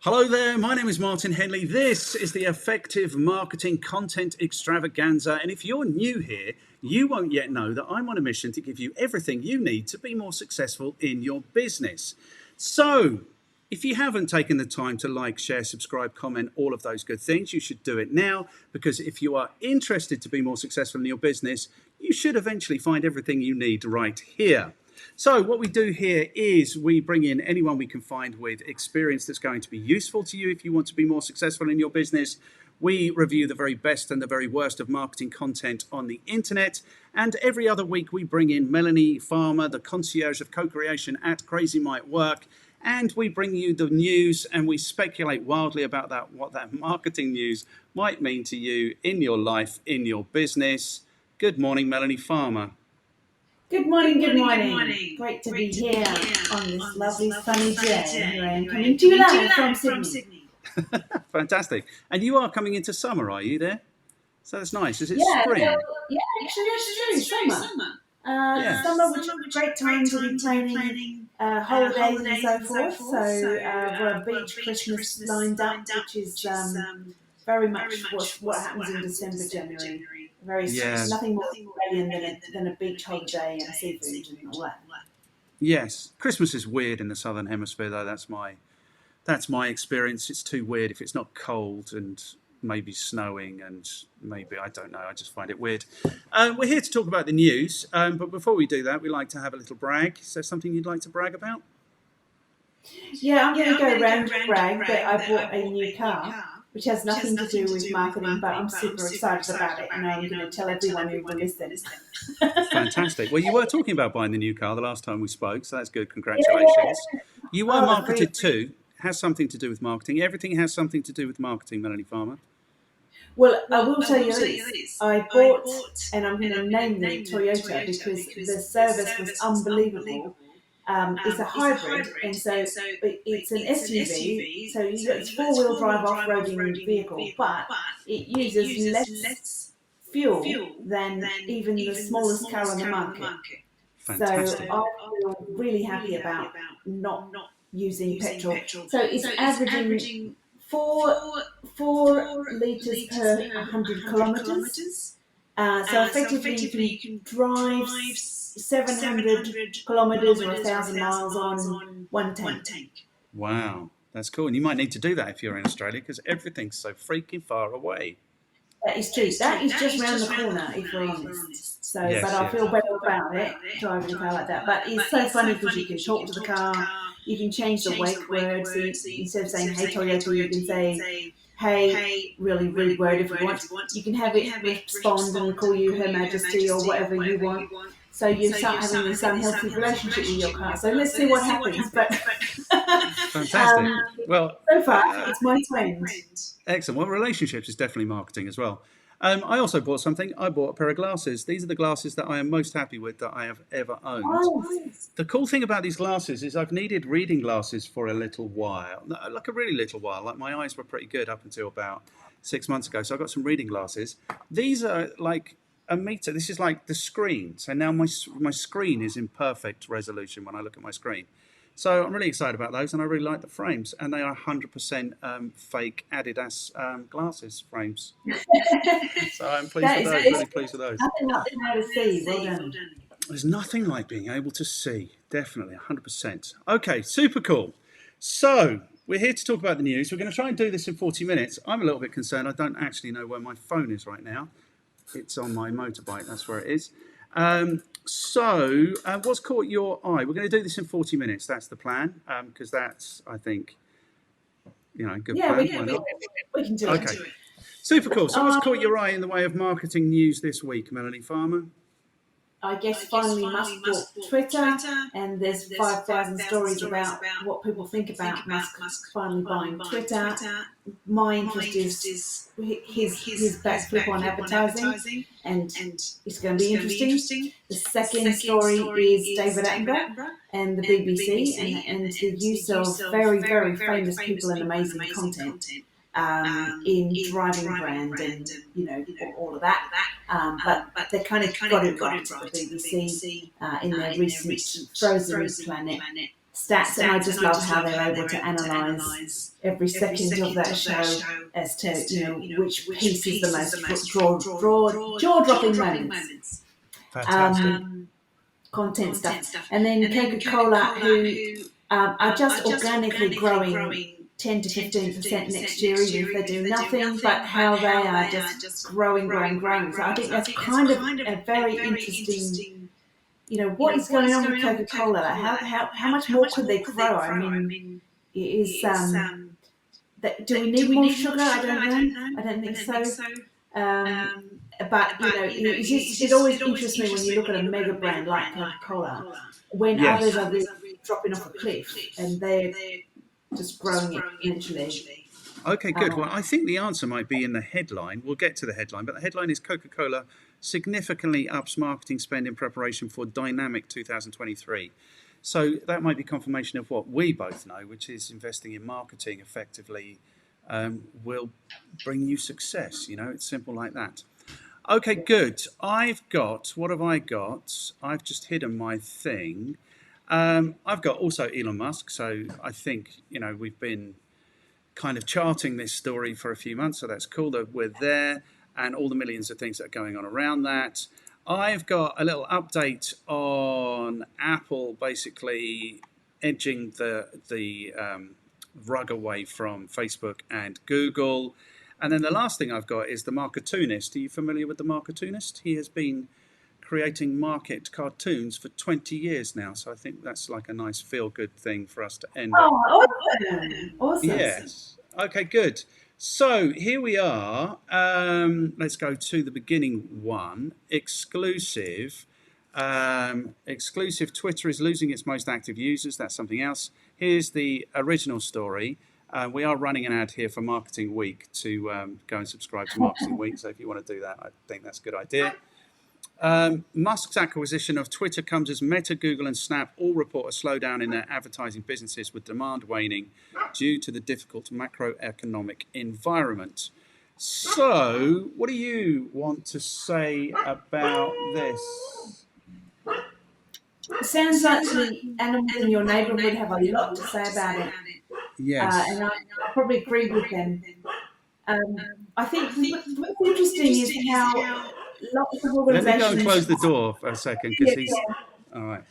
Hello there, my name is Martin Henley. This is the Effective Marketing Content Extravaganza. And if you're new here, you won't yet know that I'm on a mission to give you everything you need to be more successful in your business. So, if you haven't taken the time to like, share, subscribe, comment, all of those good things, you should do it now, because if you are interested to be more successful in your business, you should eventually find everything you need right here. So what we do here is we bring in anyone we can find with experience that's going to be useful to you if you want to be more successful in your business. We review the very best and the very worst of marketing content on the internet. And every other week we bring in Melanie Farmer, the concierge of co-creation at Crazy Might Work. And we bring you the news and we speculate wildly about what that marketing news might mean to you in your life, in your business. Good morning, Melanie Farmer. Good morning. Great to be here on this lovely sunny day. Here I am coming to you live from Sydney. Fantastic. And you are coming into summer, are you there? So that's nice. Is it spring? Yeah, actually that's true. Summer. Summer, which is a great time to be planning holidays and so forth. So we're a beach Christmas lined up, which is very much what happens in December, January. Nothing more Australian than a beach holiday and seafood and all that. Yes, Christmas is weird in the Southern Hemisphere, though. That's my experience. It's too weird if it's not cold and maybe snowing and maybe, I don't know, I just find it weird. We're here to talk about the news, but before we do that, we like to have a little brag. Is there something you'd like to brag about? Yeah, I'm going to go round and brag that I bought a new car, which has nothing to do with marketing, but I'm super excited about it, and I'm going to tell everyone who will listen. Fantastic. Well, you were talking about buying the new car the last time we spoke, so that's good. Congratulations. Yeah. You were marketed too. Has something to do with marketing. Everything has something to do with marketing, Melanie Farmer. Well, I will tell you this. I bought, and I'm going to name them Toyota because the service was unbelievable. It's a hybrid, and so it's an SUV, so it's four-wheel drive off-roading vehicle, but it uses less fuel than even the smallest car on the market. Fantastic. So I feel really happy about not using petrol. So it's averaging 4 litres per 100 kilometres. So effectively you can drive 700 kilometres or 1,000 miles on one tank. Wow, that's cool. And you might need to do that if you're in Australia because everything's so freaking far away. That is true. That is just round the corner, if we're honest. So, yes, but I feel better about it, driving a car like that. But it's so funny because you can talk to the car, you can change the wake words. Instead of saying, hey Toyota, you can say, hey, really rude word if you want. You can have it respond and call you Her Majesty or whatever you want. So you start having this unhealthy relationship with your car. So let's see what happens. But fantastic. Well, so far it's my friend. Excellent. Well, relationships is definitely marketing as well. I also bought something. I bought a pair of glasses. These are the glasses that I am most happy with that I have ever owned. Oh, nice. The cool thing about these glasses is I've needed reading glasses for a little while, like a really little while. Like my eyes were pretty good up until about 6 months ago. So I got some reading glasses. These are like a meter. This is like the screen. So now my screen is in perfect resolution when I look at my screen. So I'm really excited about those, and I really like the frames, and they are 100% fake Adidas glasses frames. So I'm pleased with those. Really pleased with those. Nothing like being able to see. Well done. There's nothing like being able to see. Definitely, 100%. Okay, super cool. So we're here to talk about the news. We're going to try and do this in 40 minutes. I'm a little bit concerned. I don't actually know where my phone is right now. It's on my motorbike. That's where it is. So what's caught your eye? We're going to do this in 40 minutes. That's the plan, because that's, I think, good plan. We can do it. Okay, super cool. So what's caught your eye in the way of marketing news this week, Melanie Farmer? I guess finally Musk bought Twitter, and there's 5,000 stories about what people think about Musk finally buying Twitter. My interest is his backflip on advertising, and it's going to be interesting. The second story is David Attenborough and the BBC, and the use of very, very famous people and amazing content in driving brand and all of that, but they kind of got it right, the BBC, in their recent Frozen Planet stats, and I just love how they're able to analyse every second of that show as to which piece is the most jaw-dropping moments. Fantastic. Content stuff, and then Coca-Cola, who are just organically growing 10 to 15% next year, even if they do nothing, but how they are just growing. So I think that's kind of a very interesting. What is going on with Coca-Cola? How much more could they grow? I mean, it is. Do we need more sugar? I don't know. I don't think so. But it always interests me when you look at a mega brand like Coca-Cola, when others are really dropping off a cliff and they're just growing exponentially. Okay, good. Well, I think the answer might be in the headline. We'll get to the headline, but the headline is Coca-Cola significantly ups marketing spend in preparation for dynamic 2023. So that might be confirmation of what we both know, which is investing in marketing effectively will bring you success. It's simple like that. Okay, good. What have I got? I've just hidden my thing. I've got also Elon Musk. So I think, we've been kind of charting this story for a few months. So that's cool that we're there and all the millions of things that are going on around that. I've got a little update on Apple basically edging the rug away from Facebook and Google. And then the last thing I've got is the Marketoonist. Are you familiar with the Marketoonist? He has been creating market cartoons for 20 years now. So I think that's like a nice feel-good thing for us to end on. Awesome. Yes. Okay, good. So here we are. Let's go to the beginning one. Exclusive. Twitter is losing its most active users. That's something else. Here's the original story. We are running an ad here for Marketing Week to go and subscribe to Marketing Week. So if you want to do that, I think that's a good idea. Musk's acquisition of Twitter comes as Meta, Google and Snap all report a slowdown in their advertising businesses with demand waning due to the difficult macroeconomic environment. So, what do you want to say about this? It sounds like the animals in your neighbourhood have a lot to say about it. Yes. And I probably agree with them. I think what's interesting is how lots of organisations... Let me go and close the door for a second, because he's... All right.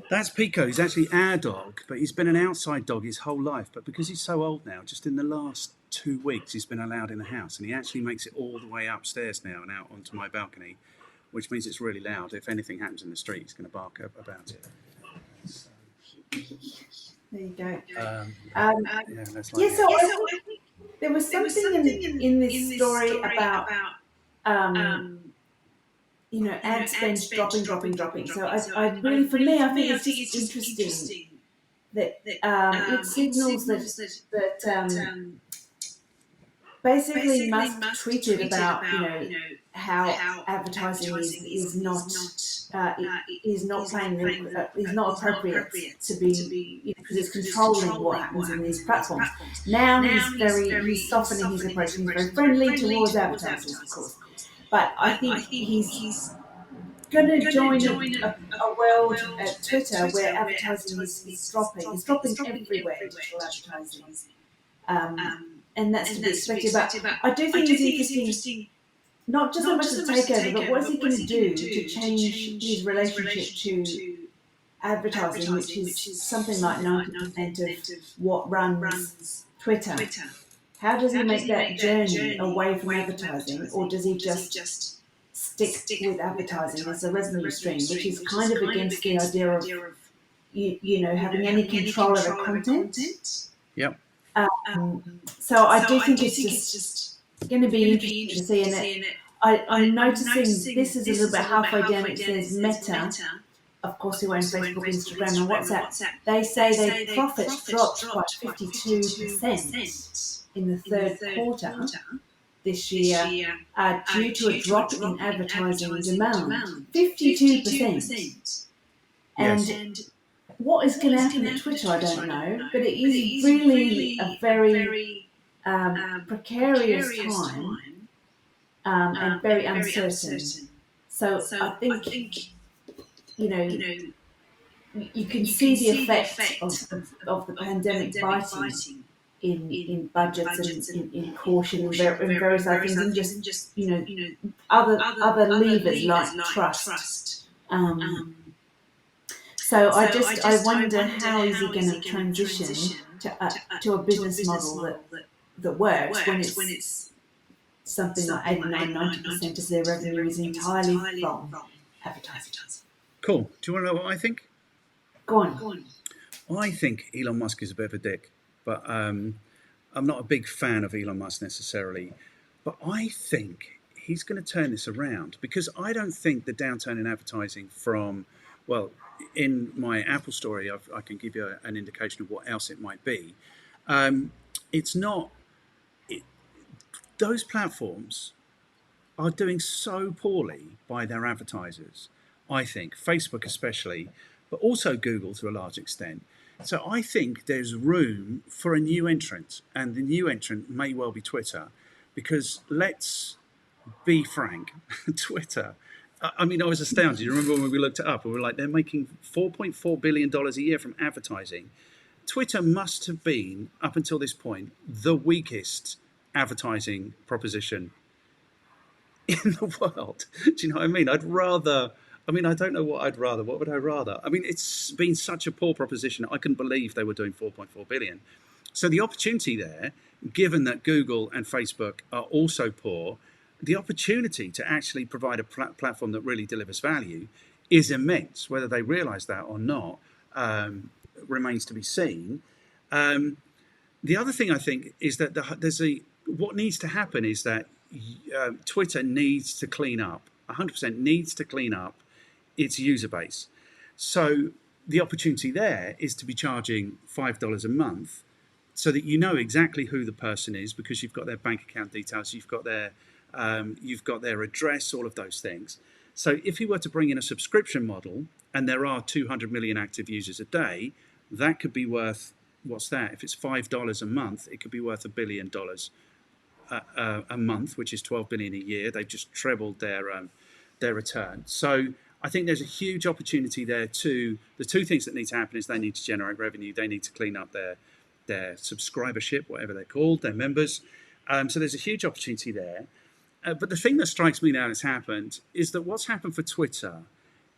That's Pico. He's actually our dog, but he's been an outside dog his whole life. But because he's so old now, just in the last 2 weeks, he's been allowed in the house. And he actually makes it all the way upstairs now and out onto my balcony, which means it's really loud. If anything happens in the street, he's going to bark up about it. There you go. So I think there was something in this story about ad spend dropping. So I really, for me, I think it's just interesting that it signals that basically Musk tweeted about how advertising is not appropriate to be because it's controlling what happens in these platforms. Now he's softening his approach. He's very friendly towards advertisers, of course, but I think he's going to join a world at Twitter where advertising is dropping. It's dropping everywhere, digital advertising. And that's to be expected. But I do think it's interesting, not just so much as a takeover, but what is he going to do to change his relationship to advertising, which is something like 90% of what runs Twitter. How does he make that journey away from advertising, or does he just stick with advertising as a revenue stream, which is kind of against the idea of having any control over content? Yep. So I do think it's just going to be interesting to see. And I'm noticing this is a little bit halfway down. It says Meta, of course, who own Facebook, Instagram, and WhatsApp. They say their profits dropped by 52% in the third quarter this year due to a drop in advertising demand. 52%. And what is going to happen at Twitter, I don't know, but it is really a very precarious time and very uncertain. So I think, you can see the effect of the pandemic biting in budgets and in caution and various other things, and just other levers like trust. So I wonder how is he going to transition to a business model that works when it's something like 89-90% of their revenue is entirely from advertising. Cool. Do you want to know what I think? Go on. I think Elon Musk is a bit of a dick, but I'm not a big fan of Elon Musk necessarily. But I think he's going to turn this around, because I don't think the downturn in advertising from, well, in my Apple story, I can give you an indication of what else it might be. It's not, those platforms are doing so poorly by their advertisers, I think, Facebook especially, but also Google to a large extent. So I think there's room for a new entrant, and the new entrant may well be Twitter, because let's be frank, Twitter, I mean, I was astounded. You remember when we looked it up and we were like, they're making $4.4 billion a year from advertising. Twitter must have been, up until this point, the weakest advertising proposition in the world. Do you know what I mean? I don't know what I'd rather. What would I rather? I mean, it's been such a poor proposition. I couldn't believe they were doing 4.4 billion. So the opportunity there, given that Google and Facebook are also poor, the opportunity to actually provide a platform that really delivers value is immense. Whether they realize that or not remains to be seen. The other thing I think is that what needs to happen is that Twitter needs to clean up, 100% needs to clean up its user base. So the opportunity there is to be charging $5 a month, so that you know exactly who the person is, because you've got their bank account details, you've got their address, all of those things. So if you were to bring in a subscription model, and there are 200 million active users a day, that could be worth, what's that? If it's $5 a month, it could be worth $1 billion a month, which is 12 billion a year. They've just trebled their return. So I think there's a huge opportunity there too. The two things that need to happen is they need to generate revenue. They need to clean up their subscribership, whatever they're called, their members. So there's a huge opportunity there. But the thing that strikes me now that's happened is that what's happened for Twitter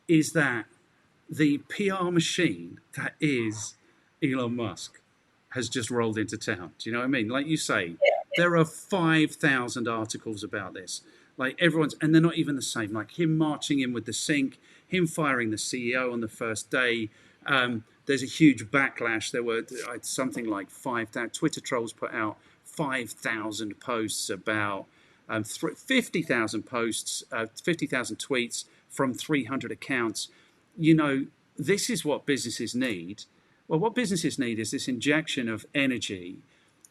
is that the PR machine that is Elon Musk has just rolled into town. Do you know what I mean? Like you say, there are 5,000 articles about this. Like and they're not even the same. Like him marching in with the sink, him firing the CEO on the first day. There's a huge backlash. There were something like 5,000 Twitter trolls put out 5,000 posts about 50,000 posts, 50,000 tweets from 300 accounts. You know, this is what businesses need. Well, what businesses need is this injection of energy.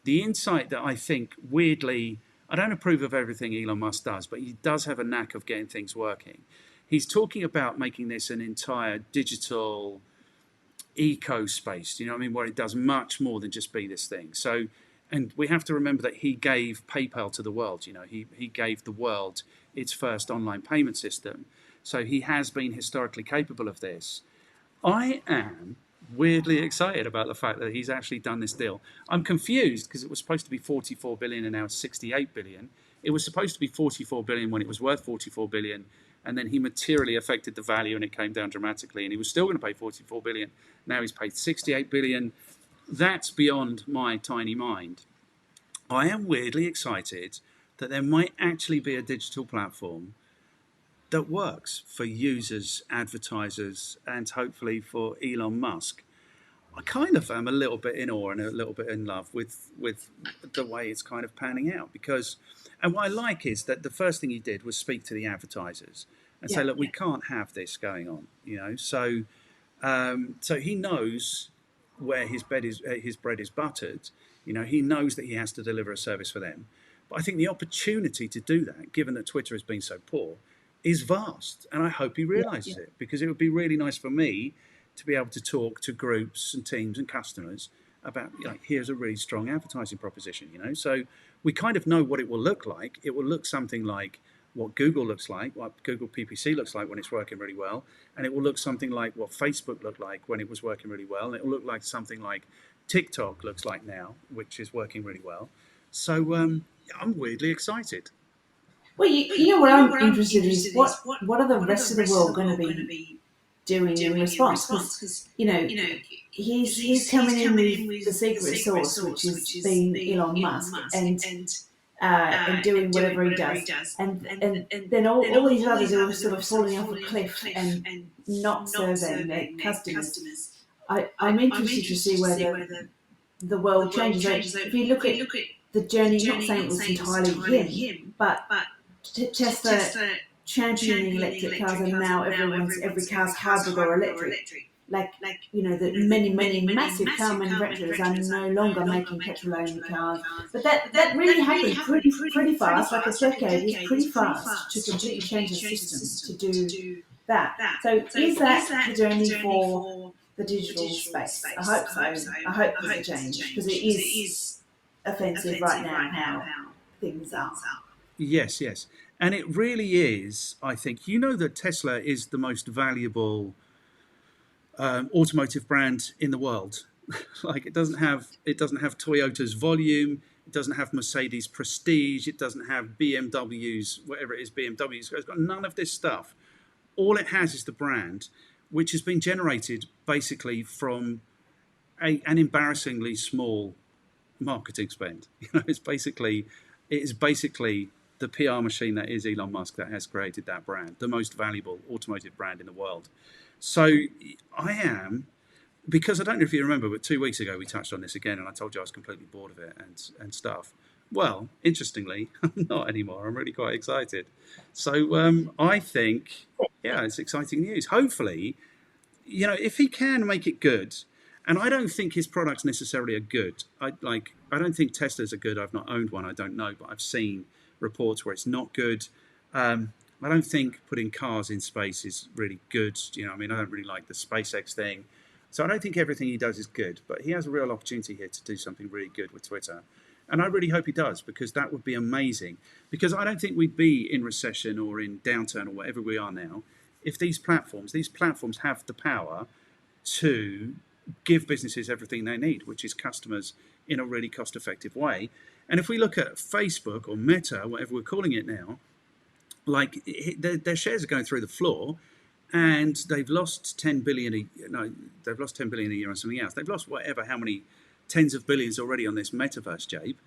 The insight that I think, weirdly, I don't approve of everything Elon Musk does, but he does have a knack of getting things working. He's talking about making this an entire digital eco space, you know what I mean, where it does much more than just be this thing. So, and we have to remember that he gave PayPal to the world. You know, he gave the world its first online payment system. So he has been historically capable of this. I am weirdly excited about the fact that he's actually done this deal. I'm confused because it was supposed to be 44 billion and now it's 68 billion. It was supposed to be 44 billion when it was worth 44 billion, and then he materially affected the value and it came down dramatically, and he was still going to pay 44 billion. Now he's paid 68 billion. That's beyond my tiny mind. I am weirdly excited that there might actually be a digital platform that works for users, advertisers, and hopefully for Elon Musk. I kind of am a little bit in awe and a little bit in love with the way it's kind of panning out, because, and what I like is that the first thing he did was speak to the advertisers and say, look, we can't have this going on, you know. So he knows where his bread is buttered. You know, he knows that he has to deliver a service for them. But I think the opportunity to do that, given that Twitter has been so poor, is vast, and I hope he realizes it, because it would be really nice for me to be able to talk to groups and teams and customers about, you know, here's a really strong advertising proposition, you know. So we kind of know what it will look like. It will look something like what Google looks like, what Google PPC looks like when it's working really well, and it will look something like what Facebook looked like when it was working really well, and it will look like something like TikTok looks like now, which is working really well. So I'm weirdly excited. Well, you know what I'm interested in is what are the rest of the world going to be doing in response? Because he's coming in with the secret sauce, which is being Elon Musk, and doing whatever he does, and then all these others who are sort of falling off a cliff and not serving their customers. I'm interested to see whether the world changes. Like, if you look at the journey, not saying it was entirely him, but Tesla championing electric cars, and now every car's hybrid or electric. Like, the many massive car manufacturers are no longer making petrol-only cars. But that really happened pretty fast, like a decade is pretty fast to completely change the system to do that. So is that the journey for the digital space? I hope so. I hope there's a change, because it is offensive right now how things are. Yes, yes. And it really is, I think. You know that Tesla is the most valuable automotive brand in the world. Like, it doesn't have Toyota's volume, it doesn't have Mercedes prestige, it doesn't have BMW's, whatever it is, BMW's. It's got none of this stuff. All it has is the brand, which has been generated basically from an embarrassingly small marketing spend. It's basically the PR machine that is Elon Musk that has created that brand, the most valuable automotive brand in the world. So I am, because I don't know if you remember, but 2 weeks ago we touched on this again, and I told you I was completely bored of it and stuff. Well, interestingly, I'm not anymore. I'm really quite excited. So I think, yeah, it's exciting news. Hopefully, if he can make it good, and I don't think his products necessarily are good. I don't think Teslas are good. I've not owned one. I don't know, but I've seen reports where it's not good. I don't think putting cars in space is really good. I don't really like the SpaceX thing. So I don't think everything he does is good, but he has a real opportunity here to do something really good with Twitter. And I really hope he does, because that would be amazing. Because I don't think we'd be in recession or in downturn or whatever we are now if these platforms have the power to give businesses everything they need, which is customers in a really cost-effective way. And if we look at Facebook or Meta, whatever we're calling it now, like, their shares are going through the floor, and they've lost 10 billion. They've lost 10 billion a year on something else. They've lost how many tens of billions already on this metaverse, Jabe.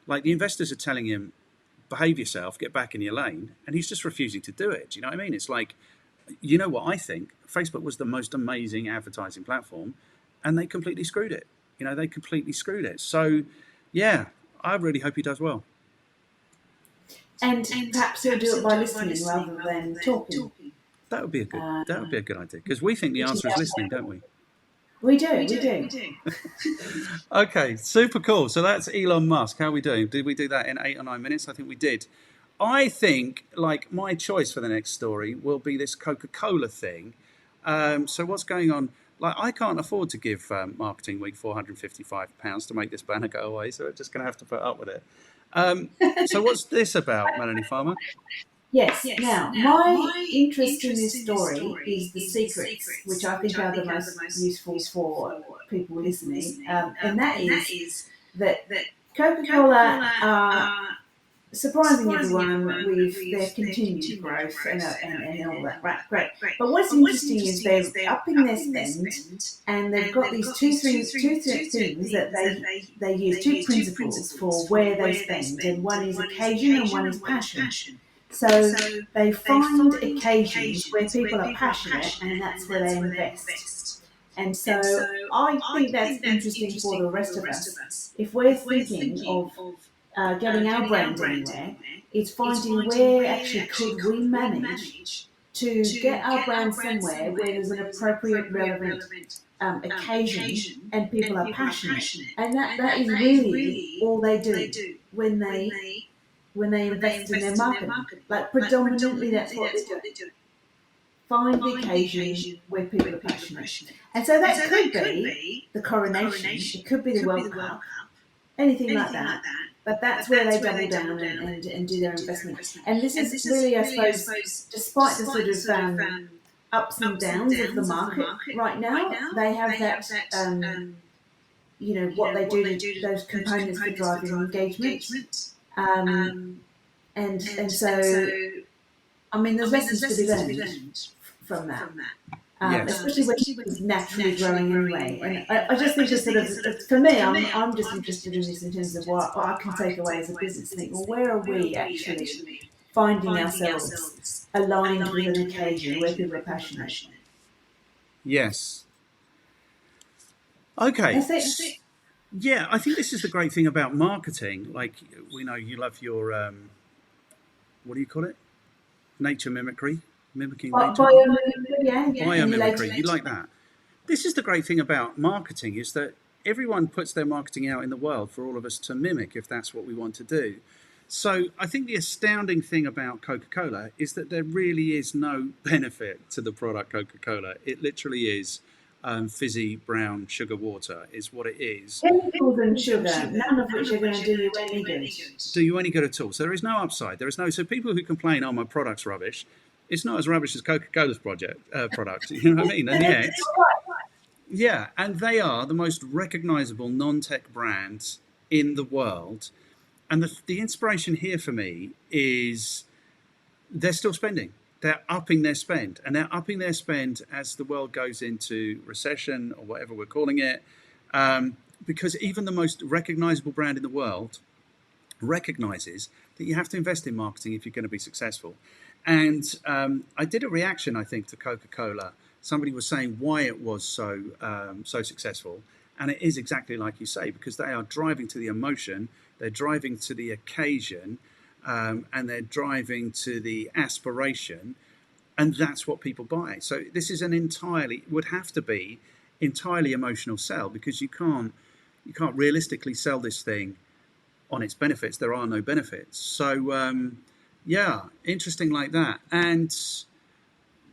Like, the investors are telling him, behave yourself, get back in your lane, and he's just refusing to do it. Do you know what I mean? It's like, what I think? Facebook was the most amazing advertising platform, and they completely screwed it. They completely screwed it. So, yeah, I really hope he does well. And perhaps he'll do it by listening rather than talking. That would be a good idea, because we think the answer is listening, don't we? We do. Okay, super cool. So that's Elon Musk. How are we doing? Did we do that in 8 or 9 minutes? I think we did. I think, like, my choice for the next story will be this Coca-Cola thing. So what's going on? Like, I can't afford to give Marketing Week £455 to make this banner go away, so we're just going to have to put up with it. So what's this about, Melanie Farmer? Yes. Now, my interest in this story is the secrets, which I think are the most useful for people listening. And that is that Coca-Cola are surprising everyone with their continued growth and all that. Right, great. But what's interesting is they're upping their spend, and they've got these two things that they use, two principles for where they spend, and one is occasion and one is passion. So they find occasions where people are passionate, and that's where they invest. And so I think that's interesting for the rest of us. If we're thinking of getting our brand anywhere, it's finding where actually could we manage to get our brand somewhere where there's an appropriate, relevant occasion and people are passionate. And that is really all they do when they invest in their marketing. Like, predominantly that's what they do. Find the occasion where people are passionate. And so that could be the coronation, it could be the World Cup, anything like that. but that's where they double down and do their investment. And this is really, I suppose, despite the sort of ups and downs of the market right now, they have that, what they do, those components for driving engagement. And so, I mean, there's lessons to be learned from that. Especially when it's naturally growing anyway. And I just think it's sort of, for me, I'm just interested in this in terms of what I can take away as a business and think, well, where are we actually finding ourselves aligned with an occasion where people are passionate? Yes. Okay. Yeah, I think this is the great thing about marketing. Like, we know you love your, what do you call it? Nature mimicry? Mimicking nature? Biomimicry. You like that? This is the great thing about marketing, is that everyone puts their marketing out in the world for all of us to mimic if that's what we want to do. So I think the astounding thing about Coca-Cola is that there really is no benefit to the product Coca-Cola. It literally is fizzy brown sugar water is what it is. Chemicals and sugar, none of which are going to do you any good. Do you any good at all? So there is no upside. There is no. So people who complain, "Oh, my product's rubbish," it's not as rubbish as Coca-Cola's product. You know what I mean? And yet, yeah, and they are the most recognisable non-tech brands in the world. And the inspiration here for me is they're still spending. They're upping their spend, and they're upping their spend as the world goes into recession or whatever we're calling it, because even the most recognizable brand in the world recognizes that you have to invest in marketing if you're going to be successful. And I did a reaction, I think, to Coca-Cola. Somebody was saying why it was so successful, and it is exactly like you say, because they are driving to the emotion, they're driving to the occasion. And they're driving to the aspiration, and that's what people buy. So this is would have to be entirely emotional sell, because you can't realistically sell this thing on its benefits. There are no benefits. So yeah, interesting like that. And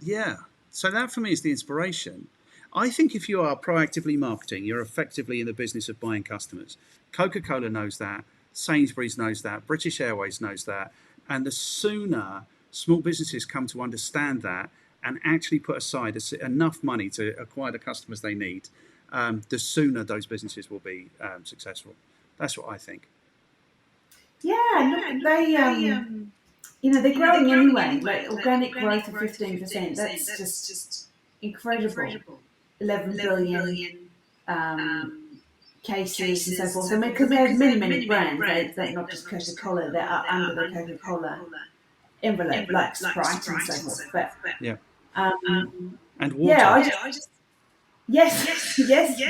yeah, so that for me is the inspiration. I think if you are proactively marketing, you're effectively in the business of buying customers. Coca-Cola knows that. Sainsbury's knows that, British Airways knows that, and the sooner small businesses come to understand that and actually put aside enough money to acquire the customers they need, the sooner those businesses will be successful. That's what I think. Yeah, look, they're growing anyway. Like organic growth of 15%, that's just incredible. 11 billion. Cases and so forth. I mean, because they have many brands. They're not just Coca-Cola. They're under the Coca-Cola envelope, like Sprite and so forth. But yeah, and water. Yes,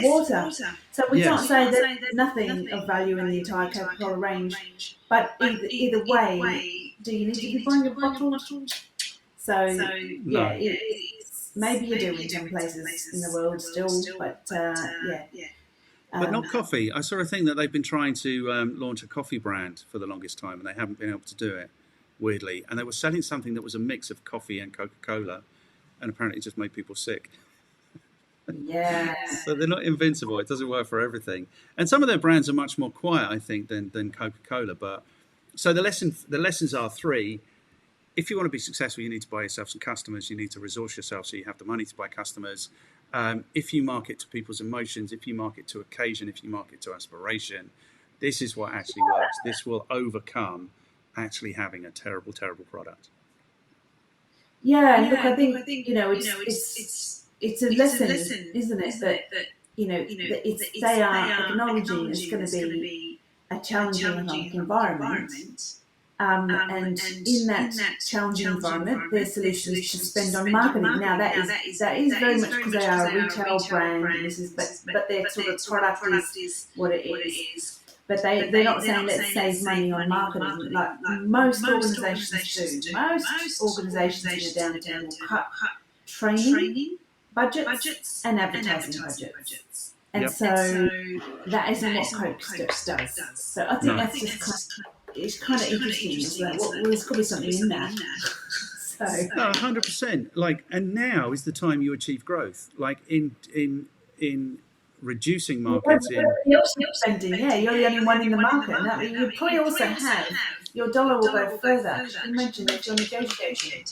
water. So we can't say that there's nothing of value in the entire Coca-Cola range. But either way, do you need to be buying a bottle? So yeah, maybe you do in some places in the world still, but yeah. But not coffee. I saw a thing that they've been trying to launch a coffee brand for the longest time, and they haven't been able to do it, weirdly. And they were selling something that was a mix of coffee and Coca-Cola, and apparently it just made people sick. Yeah. So they're not invincible. It doesn't work for everything. And some of their brands are much more quiet, I think, than Coca-Cola. But so the lessons are three. If you want to be successful, you need to buy yourself some customers. You need to resource yourself so you have the money to buy customers. If you market to people's emotions, if you market to occasion, if you market to aspiration, this is what actually works. This will overcome actually having a terrible product. Yeah, and look, I think it's a lesson, isn't it? That they are acknowledging it's going to be a challenging economic environment. And in that challenging environment, their solution is to spend on marketing. Now that is very much because they are a retail brand, and but their sort of product is what it is. But they're not saying let's save money on marketing like most organisations do. Most organisations in the downturn will cut training budgets and advertising budgets. And so that isn't what Coke does. So I think that's just it's kind of interesting. It's like, well, there's got to be something in that. So. No, 100%. Like, and now is the time you achieve growth. Like in reducing Yeah, markets in. you're spending, yeah, you're the only one in the market, and that you probably also have your dollar will go further. Because you mentioned if you're negotiating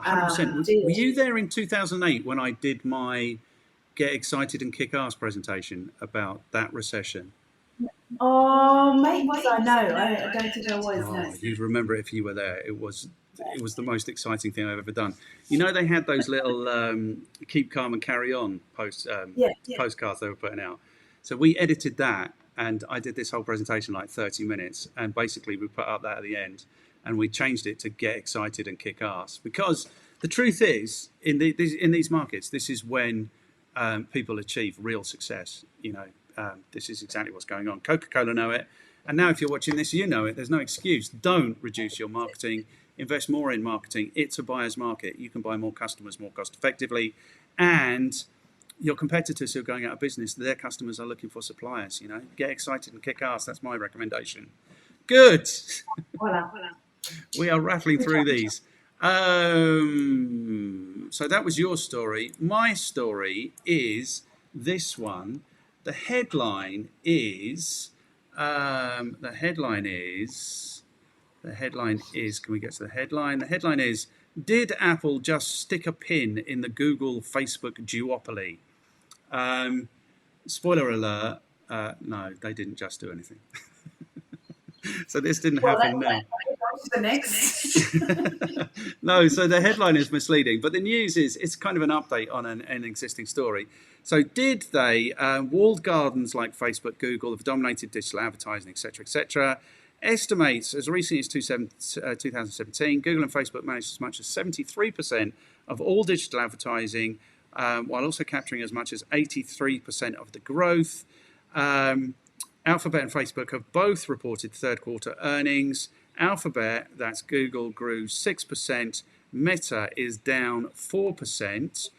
100%. Were deals. you there in 2008 when I did my Get Excited and Kick Ass presentation about that recession? Oh, maybe was I? No, I don't think I was. No. Oh, you'd remember it if you were there. It was the most exciting thing I've ever done. You know, they had those little "Keep Calm and Carry On" Yeah. postcards they were putting out. So we edited that, and I did this whole presentation like 30 minutes, and basically we put up that at the end, and we changed it to "Get Excited and Kick Ass" because the truth is, in these markets, this is when people achieve real success. This is exactly what's going on. Coca-Cola know it. And now if you're watching this, you know it. There's no excuse. Don't reduce your marketing. Invest more in marketing. It's a buyer's market. You can buy more customers more cost effectively. And your competitors who are going out of business, their customers are looking for suppliers. Get excited and kick ass. That's my recommendation. Good. Voila. We are rattling through these. So that was your story. My story is this one. The headline is. Can we get to the headline? The headline is: Did Apple just stick a pin in the Google Facebook duopoly? Spoiler alert: no, they didn't just do anything. So this didn't happen now. The next. No, so the headline is misleading, but the news is it's kind of an update on an existing story. So did they, walled gardens like Facebook, Google have dominated digital advertising, etc., estimates as recently as 2017, Google and Facebook managed as much as 73% of all digital advertising, while also capturing as much as 83% of the growth. Alphabet and Facebook have both reported third quarter earnings. Alphabet, that's Google, grew 6%. Meta is down 4%.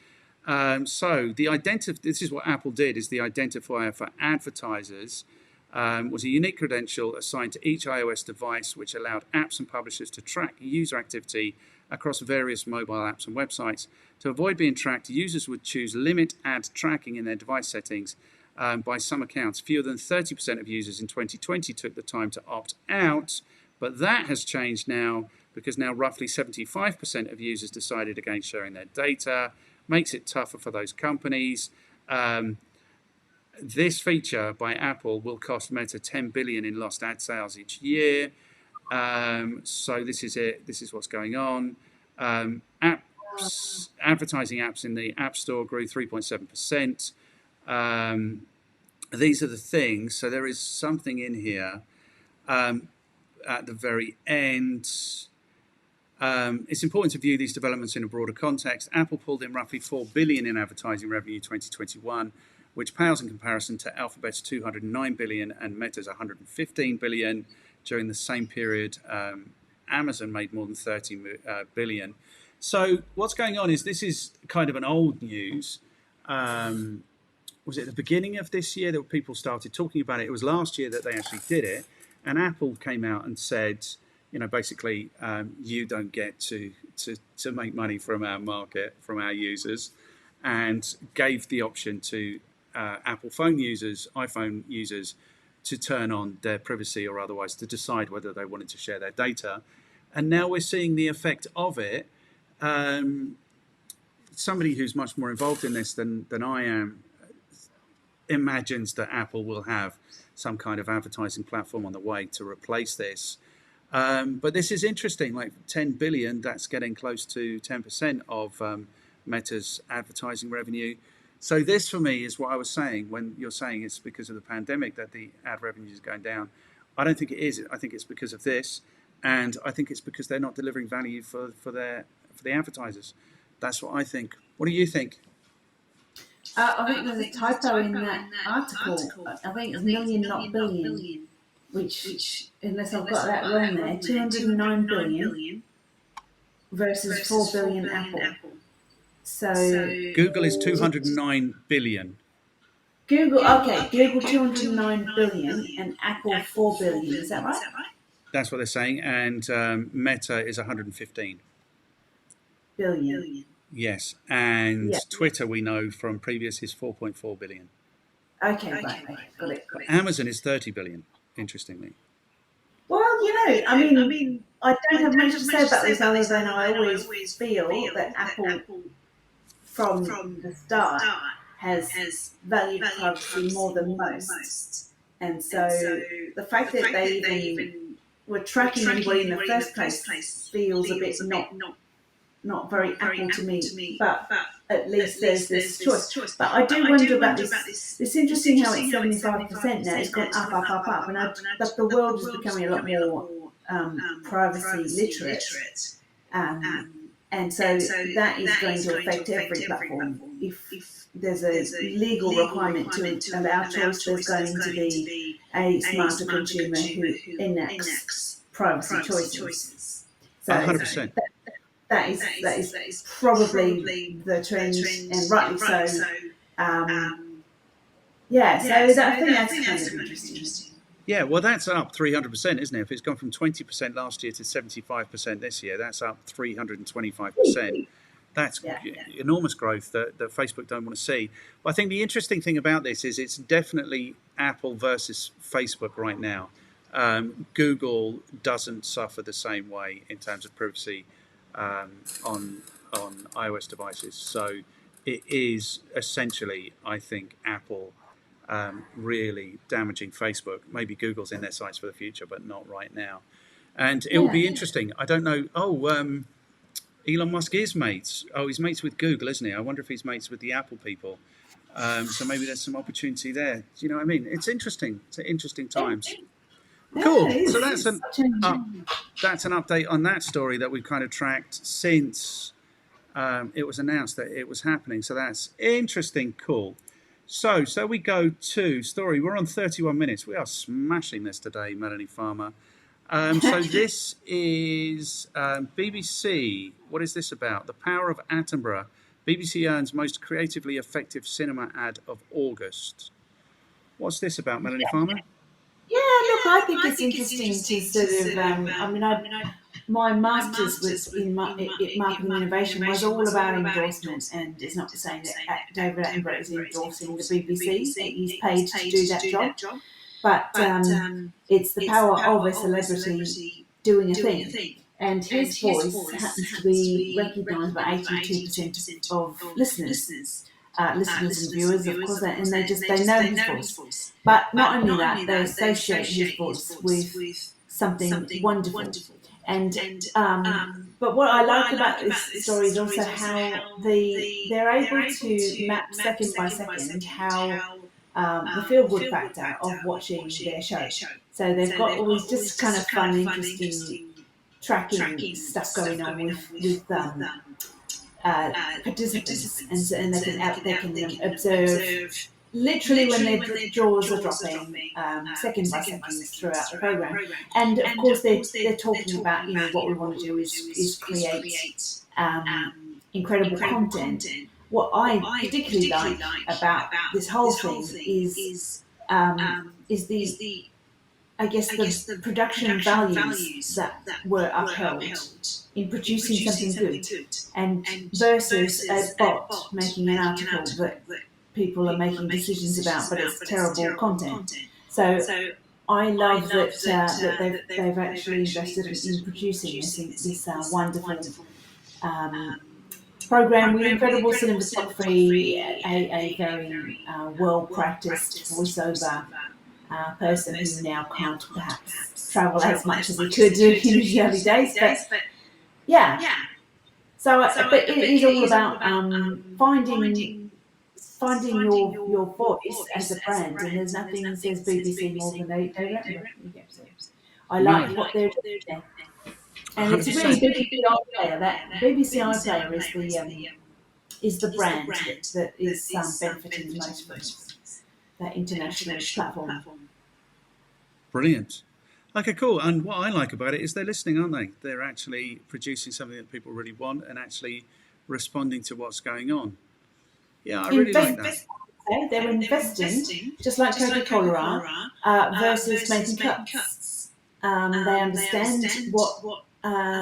So this is what Apple did, is the identifier for advertisers was a unique credential assigned to each iOS device, which allowed apps and publishers to track user activity across various mobile apps and websites. To avoid being tracked, users would choose limit ad tracking in their device settings. By some accounts, fewer than 30% of users in 2020 took the time to opt out, but that has changed now because now roughly 75% of users decided against sharing their data. Makes it tougher for those companies. This feature by Apple will cost Meta $10 billion in lost ad sales each year. So this is it. This is what's going on. Advertising apps in the App Store grew 3.7%. These are the things. So there is something in here at the very end. It's important to view these developments in a broader context. Apple pulled in roughly $4 billion in advertising revenue in 2021, which pales in comparison to Alphabet's $209 billion and Meta's $115 billion during the same period. Amazon made more than $30 billion. So what's going on is this is kind of an old news. Was it the beginning of this year that people started talking about it? It was last year that they actually did it. And Apple came out and said, basically, you don't get to make money from our market, from our users, and gave the option to Apple phone users, iPhone users, to turn on their privacy or otherwise to decide whether they wanted to share their data. And now we're seeing the effect of it. Somebody who's much more involved in this than I am imagines that Apple will have some kind of advertising platform on the way to replace this. But this is interesting, like 10 billion, that's getting close to 10% of Meta's advertising revenue. So this for me is what I was saying when you're saying it's because of the pandemic that the ad revenue is going down. I don't think it is. I think it's because of this. And I think it's because they're not delivering value for the advertisers. That's what I think. What do you think? I think there's a typo in that article. I think it's million, not billion. Which, unless I've got that wrong there, 209 billion versus 4 billion Apple. So Google is 209 billion. Google 209 billion and Apple 4 billion. Is that right? That's what they're saying. And Meta is 115 billion. Yes. And Twitter, we know from previous, is 4.4 billion. Okay, right, okay, got it. Amazon is 30 billion, interestingly. Well, I don't have much to say about this other than I always feel that Apple, from the start, has valued privacy more than most. And so the fact that they even were tracking anybody in the first place feels a bit not very Apple to me, but at least there's this choice. But I do wonder about this. It's interesting how it's 75% now. It's gone up, and but the world is becoming a lot more privacy literate, and so that is going to affect every platform. If there's a legal requirement to allow choice, there's going to be a smarter consumer who enacts privacy choices. So 100%. That is probably the trend, and rightly so. Yeah, so I think that's kind of interesting. Yeah, well, that's up 300%, isn't it? If it's gone from 20% last year to 75% this year, that's up 325%. That's enormous growth that Facebook don't want to see. But I think the interesting thing about this is it's definitely Apple versus Facebook right now. Google doesn't suffer the same way in terms of privacy on iOS devices. So it is essentially, I think, Apple really damaging Facebook. Maybe Google's in their sights for the future, but not right now. And it will be interesting. I don't know. Elon Musk is mates. He's mates with Google, isn't he? I wonder if he's mates with the Apple people. So maybe there's some opportunity there. Do you know what I mean? It's interesting. It's interesting times. Cool. So that's an update on that story that we've kind of tracked since it was announced that it was happening. So that's interesting. Cool. So we go to story. We're on 31 minutes. We are smashing this today, Melanie Farmer. So this is BBC. What is this about? The Power of Attenborough. BBC earns most creatively effective cinema ad of August. What's this about, Melanie Farmer? Yeah, look, I think it's interesting to sort of. My master's was in marketing innovation was all about endorsement, and it's not to say that David Attenborough is endorsing the BBC. He's paid to do that job, but it's the power of a celebrity doing a thing. And his voice happens to be recognised by 82% of listeners and viewers, of course, and they know his voice. But not only that, they associate his voice with something wonderful. And but what I like about this story is also how they're able to map second by second how the feel-good factor of watching their show. So they've got all these just kind of fun, interesting tracking stuff going on with participants, and they can observe literally when their jaws are dropping second by second throughout the program. And of course they're talking about what we want to do is create incredible content. What I particularly like about this whole thing is the I guess the production values that were upheld in producing something good, and versus a bot making an article that people are making decisions about, but it's terrible content. So I love that they've actually invested in producing this wonderful program with incredible cinematography, a very well-practiced voiceover person who now can't perhaps travel as much as he could do in the early days, but yeah. So, but it is all about finding your voice as a brand, and there's nothing that says BBC more than they I like what they're doing there. And it's a really big iPlayer. That BBC iPlayer is the brand that is benefiting the most from that international platform. Brilliant. Okay, cool. And what I like about it is they're listening, aren't they? They're actually producing something that people really want and actually responding to what's going on. Yeah, I really like that. They're investing, just like Coca-Cola are, versus making cuts. They understand what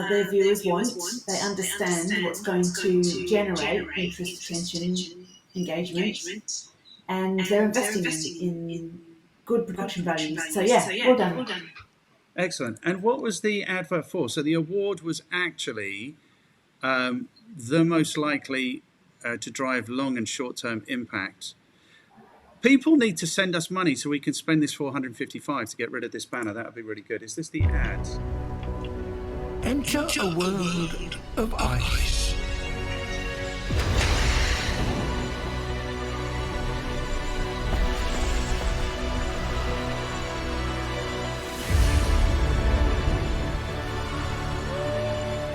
their viewers want. They understand what's going to generate interest, attention, engagement. and they're investing in good production values. So yeah, well done. Excellent. And what was the advert for? So the award was actually the most likely to drive long and short-term impact. People need to send us money so we can spend this 455 to get rid of this banner. That would be really good. Is this the ad? Enter a world of ice.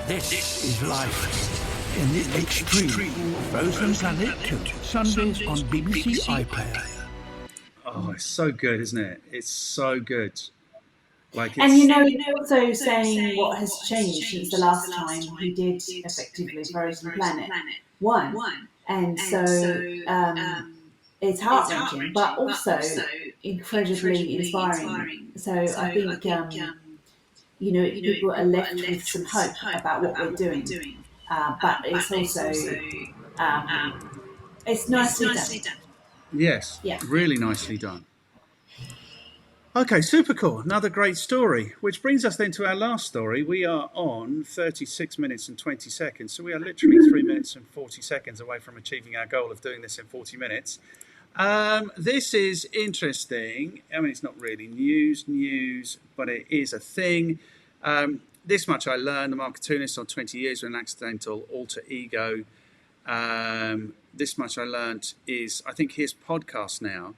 This is life in the extreme frozen planet Sundays on BBC iPlayer. Oh, it's so good, isn't it? It's so good. Like, and you're also saying what has changed since the last time he did effectively Frozen Planet 1. And so it's heart-wrenching, but also incredibly inspiring. So I think, people are left with some hope about what we're doing. But it's also, it's nicely done. Yes, really nicely done. Okay, super cool. Another great story, which brings us then to our last story. We are on 36 minutes and 20 seconds. So we are literally 3 minutes and 40 seconds away from achieving our goal of doing this in 40 minutes. This is interesting. I mean, it's not really news, but it is a thing. This much I learned, the Marketoonist on 20 years with an accidental alter ego. This much I learned is, I think, his podcast now.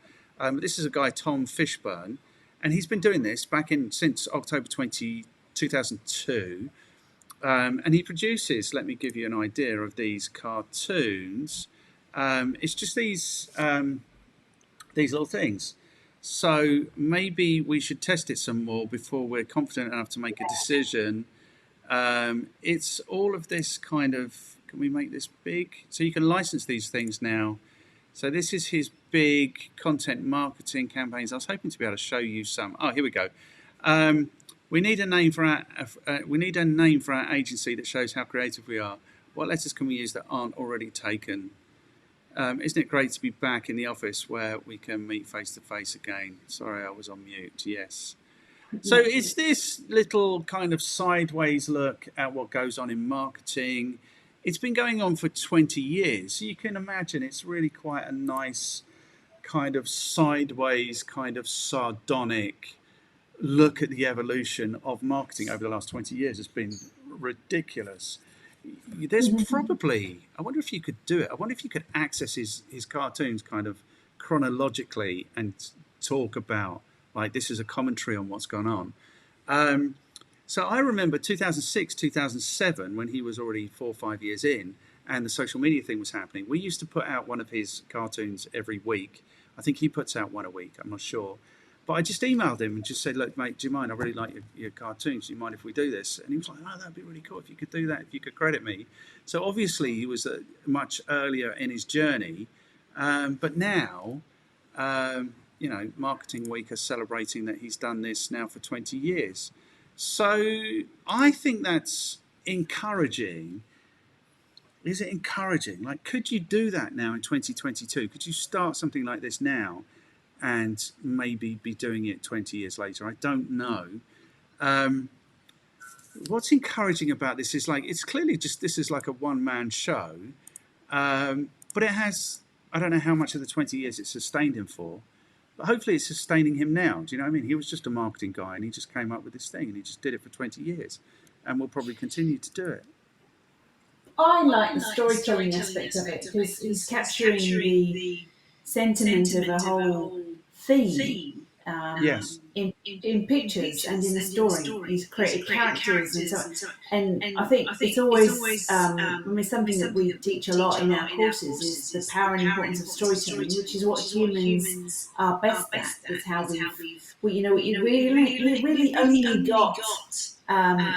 This is a guy, Tom Fishburne, and he's been doing this since October 2002. And he produces, let me give you an idea of these cartoons. It's just these little things. So maybe we should test it some more before we're confident enough to make a decision. It's all of this kind of, can we make this big? So you can license these things now. So this is his big content marketing campaigns. I was hoping to be able to show you some. Oh, here we go. We need a name for our agency that shows how creative we are. What letters can we use that aren't already taken? Isn't it great to be back in the office where we can meet face to face again? Sorry, I was on mute. Yes. So it's this little kind of sideways look at what goes on in marketing. It's been going on for 20 years. So you can imagine it's really quite a nice kind of sideways, kind of sardonic look at the evolution of marketing over the last 20 years. It's been ridiculous. There's probably, I wonder if you could do it. I wonder if you could access his cartoons kind of chronologically and talk about, like, this is a commentary on what's gone on. So I remember 2006, 2007, when he was already 4 or 5 years in and the social media thing was happening. We used to put out one of his cartoons every week. I think he puts out one a week, I'm not sure. But I just emailed him and just said, look, mate, do you mind? I really like your cartoons. Do you mind if we do this? And he was like, oh, that'd be really cool if you could do that, if you could credit me. So obviously he was much earlier in his journey. But now, Marketing Week are celebrating that he's done this now for 20 years. So I think that's encouraging. Is it encouraging? Like, could you do that now in 2022? Could you start something like this now and maybe be doing it 20 years later? I don't know. What's encouraging about this is, like, it's clearly just, this is like a one-man show, but it has, I don't know how much of the 20 years it sustained him for, but hopefully it's sustaining him now. Do you know what I mean? He was just a marketing guy and he just came up with this thing and he just did it for 20 years and will probably continue to do it. I like the storytelling aspect of it because he's capturing the sentiment of a whole theme Yes. in pictures and in the story. He's created characters and so on. And I think it's always, something that we teach a lot in our courses is the power and importance of storytelling, which is what humans are best at. It's how we really only got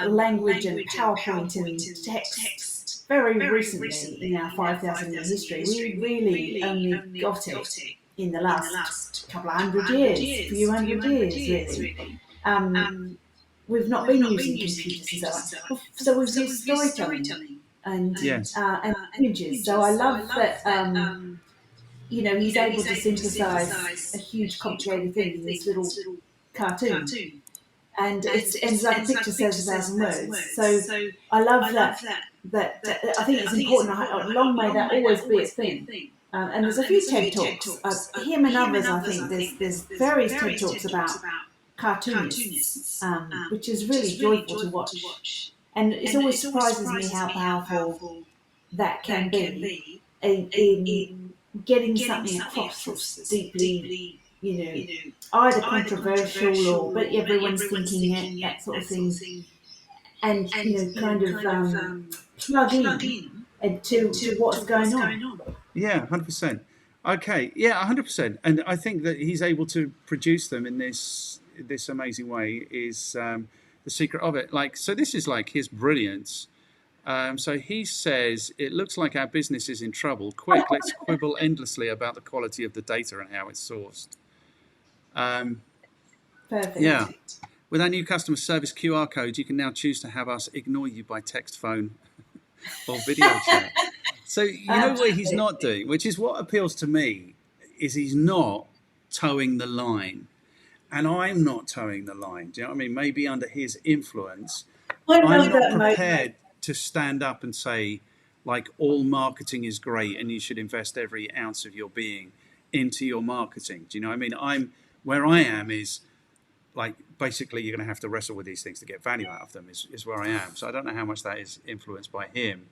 language and PowerPoint and text very recently in our 5,000 year history. We really only got it in the last couple of hundred years, few hundred years, really. We've not been using computers and so on. So we've used storytelling and images. So I love that he's able to synthesize a huge complicated thing in this little cartoon. And it's like a picture says 1,000 words. So I love that. I think it's important. Long may that always be a thing. And there's a few TED Talks. Him and others, I think. There's various TED Talks about cartoonists, which is really joyful to watch. And it always surprises me how powerful that can be in getting something across that's deeply, either controversial or but everyone's thinking it, that sort of thing, and kind of plug in to what's going on. Yeah, 100%. Okay, yeah, 100%. And I think that he's able to produce them in this amazing way is the secret of it. So this is like his brilliance. So he says, it looks like our business is in trouble. Quick, let's quibble endlessly about the quality of the data and how it's sourced. Perfect. Yeah. With our new customer service QR code, you can now choose to have us ignore you by text, phone, or video chat. So you know what he's not doing, which is what appeals to me, is he's not towing the line. And I'm not towing the line. Do you know what I mean? Maybe under his influence, I'm not prepared to stand up and say, all marketing is great and you should invest every ounce of your being into your marketing. Do you know what I mean? Where I am is basically you're going to have to wrestle with these things to get value out of them is where I am. So I don't know how much that is influenced by him.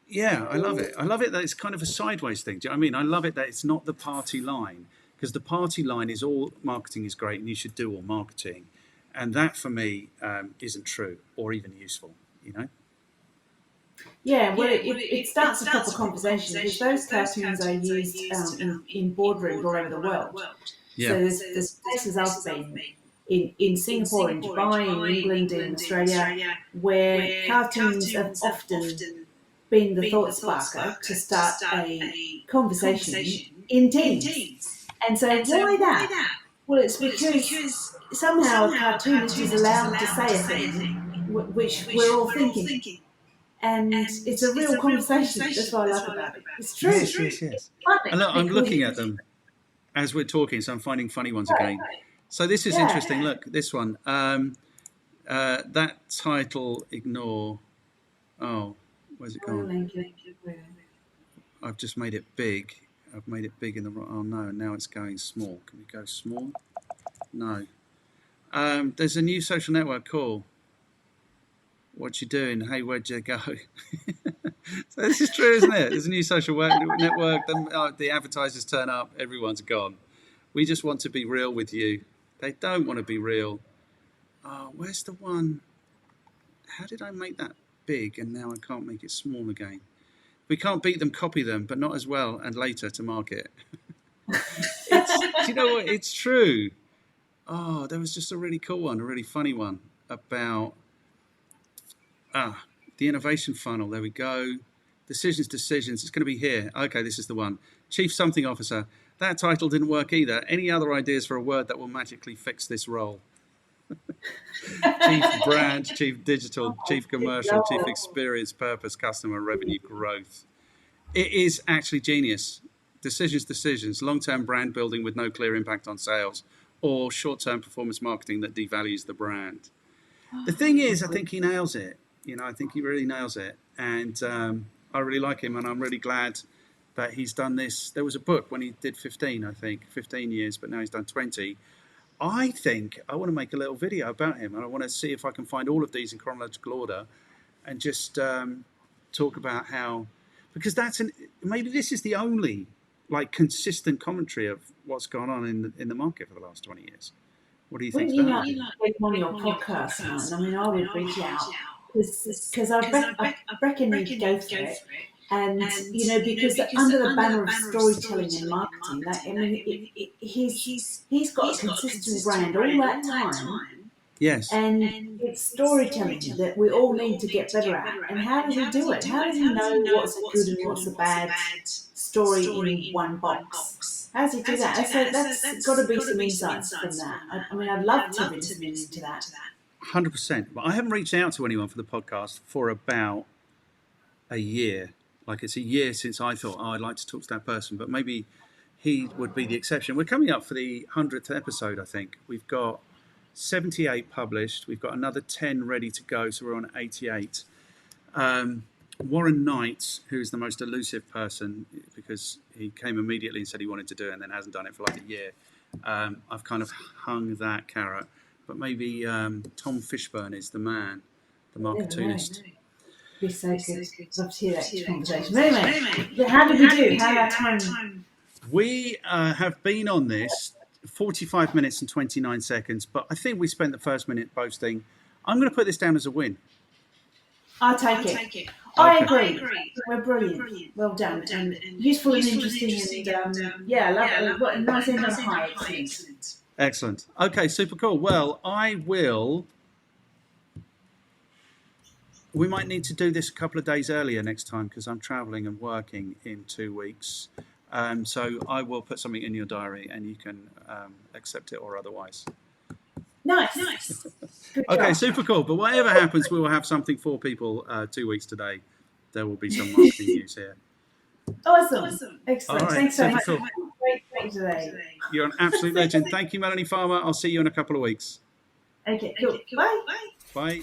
Yeah, I love it. I love it that it's kind of a sideways thing. Do you know what I mean? I love it that it's not the party line, because the party line is all marketing is great and you should do all marketing. And that for me isn't true or even useful, Yeah, well, it starts a proper conversation because those cartoons are used in boardrooms all over the world. Yeah. So there's places I've been in Singapore, in Dubai, in England, in Australia, where cartoons have often been the thought sparker to start a conversation in teams. And so why that? Well, it's because somehow a cartoonist is allowed to say a thing which we're all thinking. And it's a real conversation. That's what I love about it. It's true. Yes. And look, I'm looking at them as we're talking, so I'm finding funny ones again. So this is interesting. Look, this one. That title, ignore. Oh, where's it gone? I've just made it big. I've made it big in the... Oh, no, now it's going small. Can we go small? No. There's a new social network call. What you doing? Hey, where'd you go? So this is true, isn't it? There's a new social network. The advertisers turn up. Everyone's gone. We just want to be real with you. They don't want to be real. Oh, where's the one? How did I make that big and now I can't make it small again? We can't beat them, copy them, but not as well and later to market. Do you know what? It's true. Oh, there was just a really cool one, a really funny one about... the innovation funnel. There we go. Decisions. It's going to be here. Okay, this is the one. Chief something officer. That title didn't work either. Any other ideas for a word that will magically fix this role? Chief brand, chief digital, chief commercial, chief experience, purpose, customer, revenue, growth. It is actually genius. Decisions. Long-term brand building with no clear impact on sales, or short-term performance marketing that devalues the brand. The thing is, I think he nails it. I think he really nails it. And I really like him, and I'm really glad that he's done this. There was a book when he did 15 years, but now he's done 20. I think I want to make a little video about him, and I want to see if I can find all of these in chronological order and just talk about how, because maybe this is the only consistent commentary of what's gone on in the market for the last 20 years. What do you think? Wouldn't you like one of your podcasts, man? I mean, I would reach out because I reckon you'd go for it. And, because under the banner of storytelling and marketing, he's got a consistent brand all that time. Yes. And it's storytelling that we all need to get better at. And how does he do it? How does he know what's a good and what's a bad story in one box? How does he do that? So that's got to be some insights from that. I mean, I'd love to read into that. 100%. But I haven't reached out to anyone for the podcast for about a year. Like it's a year since I thought, I'd like to talk to that person, but maybe he would be the exception. We're coming up for the 100th episode, I think. We've got 78 published. We've got another 10 ready to go, so we're on 88. Warren Knight, who's the most elusive person, because he came immediately and said he wanted to do it and then hasn't done it for like a year. I've kind of hung that carrot. But maybe Tom Fishburne is the man, the Marketoonist. Be so good. Love to hear that conversation. Anyway, how did we do? How our time? We have been on this 45 minutes and 29 seconds, but I think we spent the first minute boasting. I'm going to put this down as a win. I'll take it. I agree. We're brilliant. Well done. And useful and interesting. And I love it. What a nice end on high. Excellent. Excellent. Okay, super cool. Well, we might need to do this a couple of days earlier next time because I'm traveling and working in 2 weeks. So I will put something in your diary and you can accept it or otherwise. Nice. Okay, super cool. But whatever happens, we will have something for people 2 weeks today. There will be some marketing news here. Awesome. Excellent. Right, Thanks so much. cool. Great today. You're an absolute legend. Thank you, Melanie Farmer. I'll see you in a couple of weeks. Okay, cool. Bye. Bye.